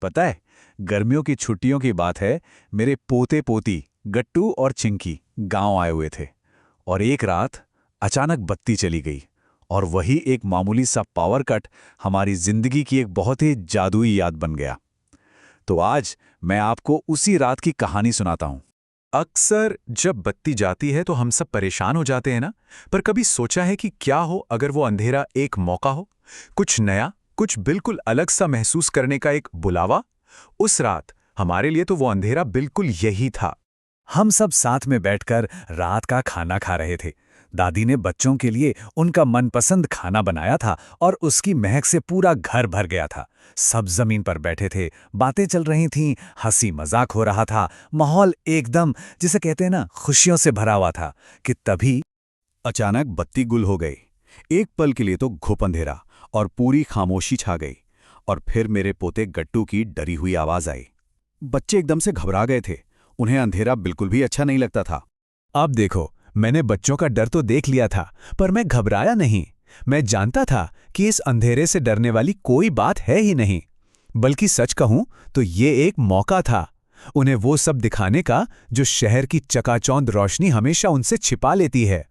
पता है, गर्मियों की छुट्टियों की बात है। मेरे पोते पोती गट्टू और चिंकी गांव आए हुए थे और एक रात अचानक बत्ती चली गई। और वही एक मामूली सा पावर कट हमारी जिंदगी की एक बहुत ही जादुई याद बन गया। तो आज मैं आपको उसी रात की कहानी सुनाता हूं। अक्सर जब बत्ती जाती है तो हम सब परेशान हो जाते हैं ना। पर कभी सोचा है कि क्या हो अगर वो अंधेरा एक मौका हो, कुछ नया, कुछ बिल्कुल अलग सा महसूस करने का एक बुलावा। उस रात हमारे लिए तो वो अंधेरा बिल्कुल यही था। हम सब साथ में बैठकर रात का खाना खा रहे थे। दादी ने बच्चों के लिए उनका मनपसंद खाना बनाया था और उसकी महक से पूरा घर भर गया था। सब जमीन पर बैठे थे, बातें चल रही थीं, हंसी मजाक हो रहा था। माहौल एकदम, जिसे कहते हैं ना, खुशियों से भरा हुआ था कि तभी अचानक बत्ती गुल हो गई। एक पल के लिए तो घुप अंधेरा और पूरी खामोशी छा गई। और फिर मेरे पोते गट्टू की डरी हुई आवाज आई। बच्चे एकदम से घबरा गए थे। उन्हें अंधेरा बिल्कुल भी अच्छा नहीं लगता था। अब देखो, मैंने बच्चों का डर तो देख लिया था, पर मैं घबराया नहीं। मैं जानता था कि इस अंधेरे से डरने वाली कोई बात है ही नहीं। बल्कि सच कहूं तो ये एक मौका था उन्हें वो सब दिखाने का जो शहर की चकाचौंध रोशनी हमेशा उनसे छिपा लेती है।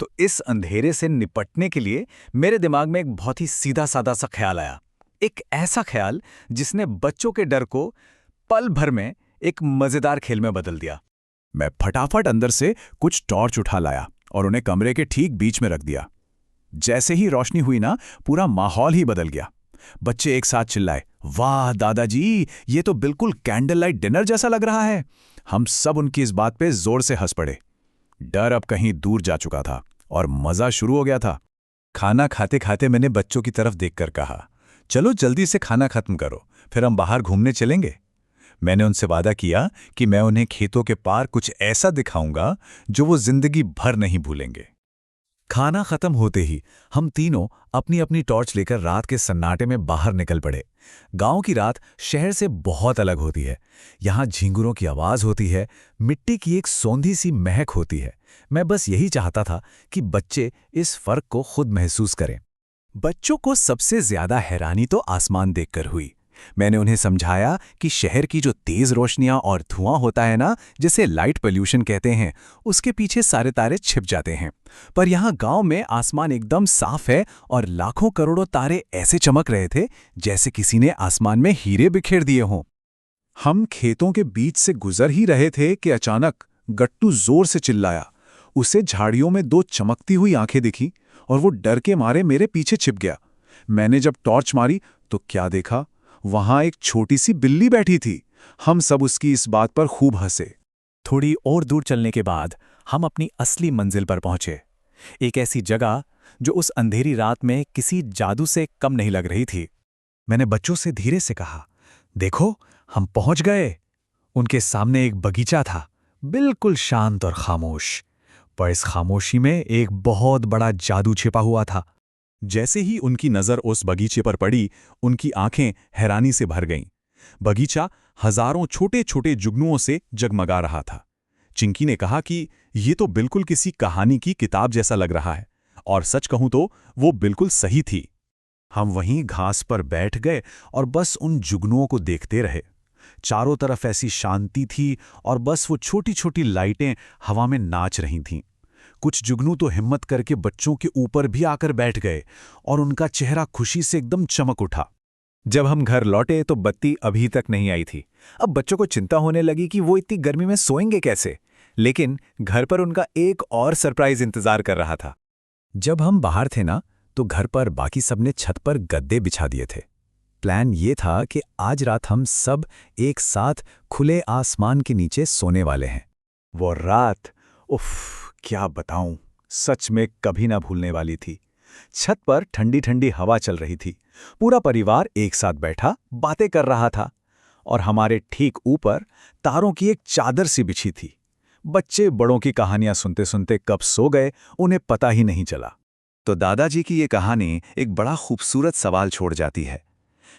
तो इस अंधेरे से निपटने के लिए मेरे दिमाग में एक बहुत ही सीधा साधा सा ख्याल आया। एक ऐसा ख्याल जिसने बच्चों के डर को पल भर में एक मजेदार खेल में बदल दिया। मैं फटाफट अंदर से कुछ टॉर्च उठा लाया और उन्हें कमरे के ठीक बीच में रख दिया। जैसे ही रोशनी हुई ना, पूरा माहौल ही बदल गया। बच्चे एक साथ चिल्लाए, वाह दादाजी, ये तो बिल्कुल कैंडल लाइट डिनर जैसा लग रहा है। हम सब उनकी इस बात पे जोर से हंस पड़े। डर अब कहीं दूर जा चुका था और मजा शुरू हो गया था। खाना खाते खाते मैंने बच्चों की तरफ देखकर कहा, चलो जल्दी से खाना खत्म करो, फिर हम बाहर घूमने चलेंगे। मैंने उनसे वादा किया कि मैं उन्हें खेतों के पार कुछ ऐसा दिखाऊंगा जो वो जिंदगी भर नहीं भूलेंगे। खाना खत्म होते ही हम तीनों अपनी अपनी टॉर्च लेकर रात के सन्नाटे में बाहर निकल पड़े। गांव की रात शहर से बहुत अलग होती है। यहाँ झींगुरों की आवाज होती है, मिट्टी की एक सौंधी सी महक होती है। मैं बस यही चाहता था कि बच्चे इस फर्क को खुद महसूस करें। बच्चों को सबसे ज्यादा हैरानी तो आसमान देखकर हुई। मैंने उन्हें समझाया कि शहर की जो तेज रोशनियां और धुआं होता है ना, जिसे लाइट पोल्यूशन कहते हैं, उसके पीछे सारे तारे छिप जाते हैं। पर यहाँ गांव में आसमान एकदम साफ है और लाखों करोड़ों तारे ऐसे चमक रहे थे जैसे किसी ने आसमान में हीरे बिखेर दिए हों। हम खेतों के बीच से गुजर ही रहे थे कि अचानक गट्टू जोर से चिल्लाया। उसे झाड़ियों में दो चमकती हुई आंखें दिखी और वो डर के मारे मेरे पीछे छिप गया। मैंने जब टॉर्च मारी तो क्या देखा, वहां एक छोटी सी बिल्ली बैठी थी। हम सब उसकी इस बात पर खूब हंसे। थोड़ी और दूर चलने के बाद हम अपनी असली मंजिल पर पहुंचे। एक ऐसी जगह जो उस अंधेरी रात में किसी जादू से कम नहीं लग रही थी। मैंने बच्चों से धीरे से कहा, देखो, हम पहुंच गए। उनके सामने एक बगीचा था, बिल्कुल शांत और खामोश। पर इस खामोशी में एक बहुत बड़ा जादू छिपा हुआ था। जैसे ही उनकी नजर उस बगीचे पर पड़ी, उनकी आंखें हैरानी से भर गईं। बगीचा हजारों छोटे छोटे जुगनुओं से जगमगा रहा था। चिंकी ने कहा कि ये तो बिल्कुल किसी कहानी की किताब जैसा लग रहा है। और सच कहूं तो वो बिल्कुल सही थी। हम वहीं घास पर बैठ गए और बस उन जुगनुओं को देखते रहे। चारों तरफ ऐसी शांति थी और बस वो छोटी छोटी लाइटें हवा में नाच रही थीं। कुछ जुगनू तो हिम्मत करके बच्चों के ऊपर भी आकर बैठ गए और उनका चेहरा खुशी से एकदम चमक उठा। जब हम घर लौटे तो बत्ती अभी तक नहीं आई थी। अब बच्चों को चिंता होने लगी कि वो इतनी गर्मी में सोएंगे कैसे। लेकिन घर पर उनका एक और सरप्राइज इंतजार कर रहा था। जब हम बाहर थे ना, तो घर पर बाकी सबने छत पर गद्दे बिछा दिए थे। प्लान ये था कि आज रात हम सब एक साथ खुले आसमान के नीचे सोने वाले हैं। वो रात, उफ़, क्या बताऊं, सच में कभी ना भूलने वाली थी। छत पर ठंडी ठंडी हवा चल रही थी। पूरा परिवार एक साथ बैठा बातें कर रहा था और हमारे ठीक ऊपर तारों की एक चादर सी बिछी थी। बच्चे बड़ों की कहानियां सुनते सुनते कब सो गए उन्हें पता ही नहीं चला। तो दादाजी की ये कहानी एक बड़ा खूबसूरत सवाल छोड़ जाती है।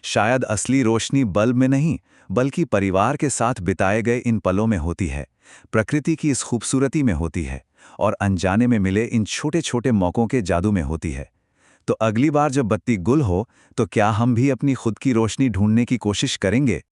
शायद असली रोशनी बल्ब में नहीं, बल्कि परिवार के साथ बिताए गए इन पलों में होती है, प्रकृति की इस खूबसूरती में होती है और अनजाने में मिले इन छोटे छोटे मौकों के जादू में होती है। तो अगली बार जब बत्ती गुल हो, तो क्या हम भी अपनी खुद की रोशनी ढूंढने की कोशिश करेंगे?